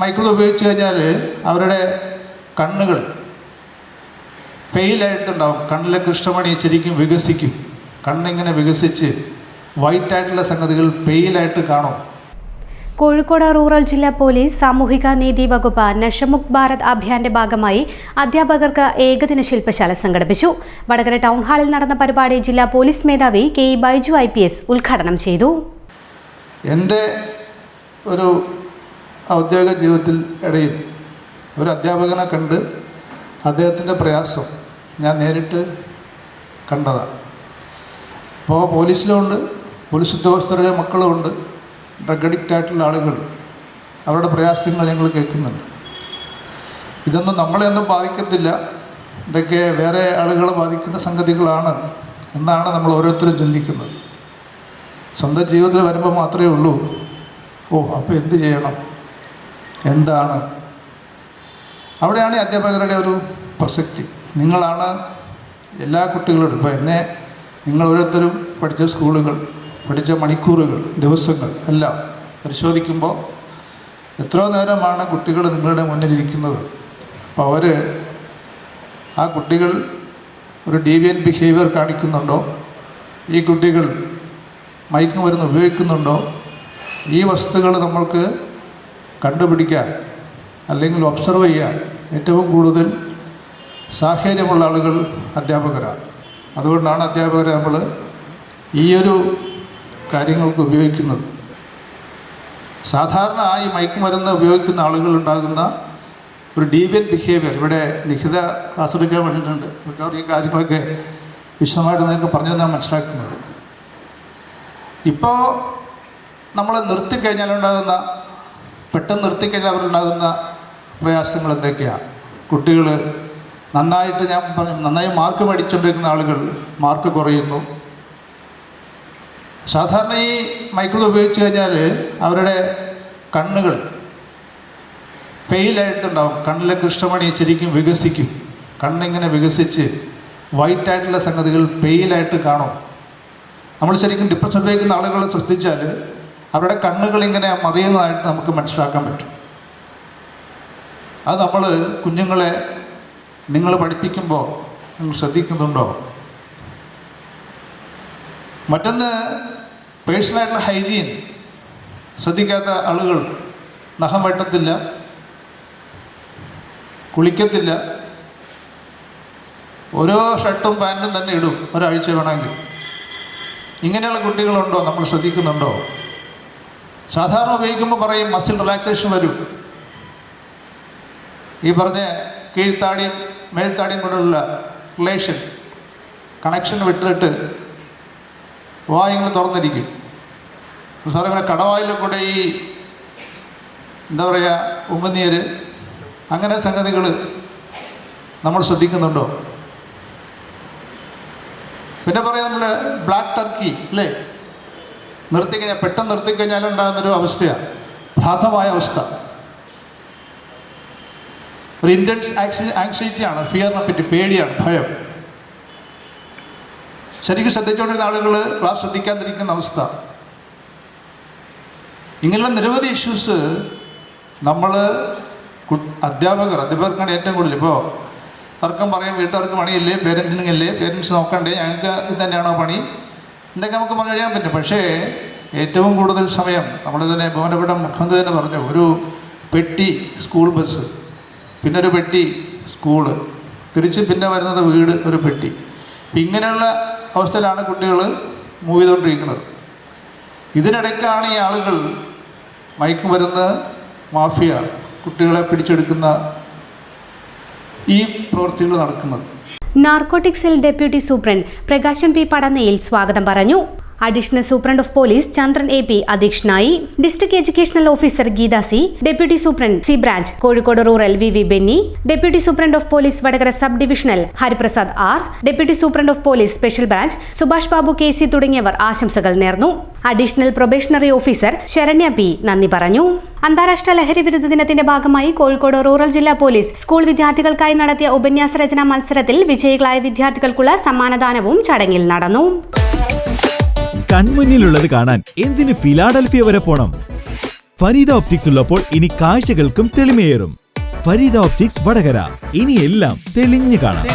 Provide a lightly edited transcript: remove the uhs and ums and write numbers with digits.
Michael ഉപയോഗിച്ച് കഴിഞ്ഞാൽ അവരുടെ കണ്ണുകൾ പെയിലായിട്ടുണ്ടാവും. കണ്ണിലെ കൃഷ്ണമണി ശരിക്കും വികസിക്കും. കണ്ണിങ്ങനെ വികസിച്ച് വൈറ്റായിട്ടുള്ള സംഗതികൾ പെയിലായിട്ട് കാണും. കോഴിക്കോട് റൂറൽ ജില്ലാ പോലീസ് സാമൂഹിക നീതി വകുപ്പ് നഷമുക്ത് ഭാരത് അഭിയാന്റെ ഭാഗമായി അധ്യാപകർക്ക് ഏകദിന ശില്പശാല സംഘടിപ്പിച്ചു. വടകര ടൗൺ ഹാളിൽ നടന്ന പരിപാടി ജില്ലാ പോലീസ് മേധാവി കെ ബൈജു IPS ഉദ്ഘാടനം ചെയ്തു. എൻ്റെ ഒരു ഔദ്യോഗിക ജീവിതത്തിൽ ഇടയിൽ ഒരു അധ്യാപകനെ കണ്ട് അദ്ദേഹത്തിൻ്റെ പ്രയാസം ഞാൻ നേരിട്ട് കണ്ടതാണ്. അപ്പോൾ പോലീസിലുമുണ്ട്, പോലീസ് ഉദ്യോഗസ്ഥരുടെ മക്കളുമുണ്ട്, ഡ്രഗ് അഡിക്റ്റ് ആയിട്ടുള്ള ആളുകൾ, അവരുടെ പ്രയാസങ്ങൾ ഞങ്ങൾ കേൾക്കുന്നുണ്ട്. ഇതൊന്നും നമ്മളെയൊന്നും ബാധിക്കത്തില്ല, ഇതൊക്കെ വേറെ ആളുകളെ ബാധിക്കുന്ന സംഗതികളാണ് എന്നാണ് നമ്മൾ ഓരോരുത്തരും ചിന്തിക്കുന്നത്. സ്വന്തം ജീവിതത്തിൽ വരുമ്പോൾ മാത്രമേ ഉള്ളൂ അപ്പോൾ എന്ത് ചെയ്യണം, എന്താണ്. അവിടെയാണ് ഈ അധ്യാപകരുടെ ഒരു പ്രസക്തി. നിങ്ങളാണ് എല്ലാ കുട്ടികളോടും, ഇപ്പോൾ എന്നെ നിങ്ങൾ ഓരോരുത്തരും പഠിച്ച സ്കൂളുകൾ, പഠിച്ച മണിക്കൂറുകൾ, ദിവസങ്ങൾ എല്ലാം പരിശോധിക്കുമ്പോൾ എത്രയോ നേരമാണ് കുട്ടികൾ നിങ്ങളുടെ മുന്നിലിരിക്കുന്നത്. അപ്പോൾ ആ കുട്ടികൾ ഒരു ഡീവിയൻ ബിഹേവിയർ കാണിക്കുന്നുണ്ടോ, ഈ കുട്ടികൾ മയക്കുമരുന്ന് ഉപയോഗിക്കുന്നുണ്ടോ, ഈ വസ്തുക്കൾ നമ്മൾക്ക് കണ്ടുപിടിക്കാൻ അല്ലെങ്കിൽ ഒബ്സർവ് ചെയ്യാൻ ഏറ്റവും കൂടുതൽ സാഹചര്യമുള്ള ആളുകൾ അധ്യാപകരാണ്. അതുകൊണ്ടാണ് അധ്യാപകരെ നമ്മൾ ഈയൊരു കാര്യങ്ങൾക്ക് ഉപയോഗിക്കുന്നത്. സാധാരണ ഈ മയക്കുമരുന്ന് ഉപയോഗിക്കുന്ന ആളുകളുണ്ടാകുന്ന ഒരു ഡീവിയൻ ബിഹേവിയർ ഇവിടെ ലിഖിത ആസ്വദിക്കാൻ വേണ്ടിയിട്ടുണ്ട്. മിക്കവാറും ഈ കാര്യങ്ങളൊക്കെ വിശദമായിട്ട് നിങ്ങൾക്ക് പറഞ്ഞു തന്നാൽ മനസ്സിലാക്കുന്നത്. ഇപ്പോൾ നമ്മൾ പെട്ടെന്ന് നിർത്തിക്കഴിഞ്ഞാൽ അവരുണ്ടാകുന്ന പ്രയാസങ്ങൾ എന്തൊക്കെയാണ്? കുട്ടികൾ നന്നായി മാർക്ക് മേടിച്ചുകൊണ്ടിരിക്കുന്ന ആളുകൾ മാർക്ക് കുറയുന്നു. സാധാരണ ഈ മൈക്കിൾ ഉപയോഗിച്ച് കഴിഞ്ഞാൽ അവരുടെ കണ്ണുകൾ പെയിലായിട്ടുണ്ടാവും. കണ്ണിലെ കൃഷ്ണമണി ശരിക്കും വികസിക്കും. കണ്ണിങ്ങനെ വികസിച്ച് വൈറ്റായിട്ടുള്ള സംഗതികൾ പെയിലായിട്ട് കാണും. നമ്മൾ ശരിക്കും ഡിപ്രഷൻ ഉപയോഗിക്കുന്ന ആളുകളെ ശ്രദ്ധിച്ചാൽ അവരുടെ കണ്ണുകളിങ്ങനെ മറിയുന്നതായിട്ട് നമുക്ക് മനസ്സിലാക്കാൻ പറ്റും. അത് നമ്മൾ കുഞ്ഞുങ്ങളെ നിങ്ങൾ പഠിപ്പിക്കുമ്പോൾ നിങ്ങൾ ശ്രദ്ധിക്കുന്നുണ്ടോ? മറ്റൊന്ന് പേഴ്സണലായിട്ടുള്ള ഹൈജീൻ ശ്രദ്ധിക്കാത്ത ആളുകൾ നഖം വെട്ടത്തില്ല, കുളിക്കത്തില്ല, ഓരോ ഷർട്ടും പാൻറ്റും തന്നെ ഇടും ഒരാഴ്ച വേണമെങ്കിൽ. ഇങ്ങനെയുള്ള കുട്ടികളുണ്ടോ? നമ്മൾ ശ്രദ്ധിക്കുന്നുണ്ടോ? സാധാരണ ഉപയോഗിക്കുമ്പോൾ പറയും മസിൽ റിലാക്സേഷൻ വരും. ഈ പറഞ്ഞ കീഴ്ത്താടിയും മേൽത്താടിയും കൊണ്ടുള്ള റിലേഷൻ കണക്ഷൻ വിട്ടിട്ട് വായങ്ങൾ തുറന്നിരിക്കും. സാറേ ഇങ്ങനെ കടവായിലും കൂടെ ഈ എന്താ പറയുക ഉമ്മനീര് അങ്ങനെ സംഗതികൾ നമ്മൾ ശ്രദ്ധിക്കുന്നുണ്ടോ? പിന്നെ പറയാം നമ്മൾ ബ്ലാക്ക് ടർക്കി അല്ലേ, പെട്ടെന്ന് നിർത്തിക്കഴിഞ്ഞാൽ ഉണ്ടാകുന്നൊരു അവസ്ഥയാണ് ഭാഗമായ അവസ്ഥ. ഒരു ഇൻറ്റൻസ് ആങ്സൈറ്റിയാണ്, ഫിയറിനെ പറ്റി പേടിയാണ്, ഭയം. ശരിക്കും ശ്രദ്ധിച്ചുകൊണ്ടിരുന്ന ആളുകൾ ക്ലാസ് ശ്രദ്ധിക്കാതിരിക്കുന്ന അവസ്ഥ. ഇങ്ങനെയുള്ള നിരവധി ഇഷ്യൂസ് നമ്മൾ അധ്യാപകർക്കാണ് ഏറ്റവും കൂടുതൽ. ഇപ്പോൾ തർക്കം പറയും, വീട്ടുകാർക്ക് പണിയില്ലേ, പേരൻസിനില്ലേ, പേരൻസ് നോക്കണ്ടേ, ഞങ്ങൾക്ക് ഇത് തന്നെയാണോ പണി, എന്തൊക്കെ നമുക്ക് പറഞ്ഞു കഴിയാൻ പറ്റും. പക്ഷേ ഏറ്റവും കൂടുതൽ സമയം നമ്മളിതിനെ ബഹുമാനപ്പെട്ട മുഖ്യമന്ത്രി തന്നെ പറഞ്ഞു, ഒരു പെട്ടി സ്കൂൾ ബസ്, പിന്നെ ഒരു പെട്ടി സ്കൂള്, തിരിച്ച് പിന്നെ വരുന്നത് വീട്, ഒരു പെട്ടി. അപ്പം ഇങ്ങനെയുള്ള അവസ്ഥയിലാണ് കുട്ടികൾ മൂവ് ചെയ്തുകൊണ്ടിരിക്കുന്നത്. ഇതിനിടയ്ക്കാണ് ഈ ആളുകൾ മയക്കുമരുന്ന് മാഫിയ കുട്ടികളെ പിടിച്ചെടുക്കുന്ന ഈ പ്രവൃത്തികൾ നടക്കുന്നത്. Narcotic cell deputy superintendent Prakashan P പടന്നയിൽ സ്വാഗതം പറഞ്ഞു. Additional superintendent of police Chandran AP അധ്യക്ഷനായി. District educational officer Geetha C, deputy superintendent C branch Kozhikode rural VV Benny, deputy superintendent of police Vadakara sub divisional Hariprasad R, deputy superintendent of police special branch Subhash Babu KC തുടങ്ങിയവർ ആശംസകൾ നേർന്നു. Additional probationary officer Saranya P നന്ദി പറഞ്ഞു. അന്താരാഷ്ട്ര ലഹരി വിരുദ്ധ ദിനത്തിന്റെ ഭാഗമായി കോഴിക്കോട് റൂറൽ ജില്ലാ പോലീസ് സ്കൂൾ വിദ്യാർത്ഥികൾക്കായി നടത്തിയ ഉപന്യാസ രചനാ മത്സരത്തിൽ വിജയികളായ വിദ്യാർത്ഥികൾക്കുള്ള സമ്മാനദാനവും ചടങ്ങിൽ നടന്നു. കൺമുന്നിലുള്ളത് കാണാൻ എന്തിന് ഫിലാഡൽഫിയ വരെ പോണം? ഫരീദ ഓപ്റ്റിക്സ് ഉള്ളപ്പോൾ ഇനി കാഴ്ചകൾക്കും തെളിമയേറും. ഫരീദ ഓപ്റ്റിക്സ് വടകര, ഇനി എല്ലാം തെളിഞ്ഞു കാണാം.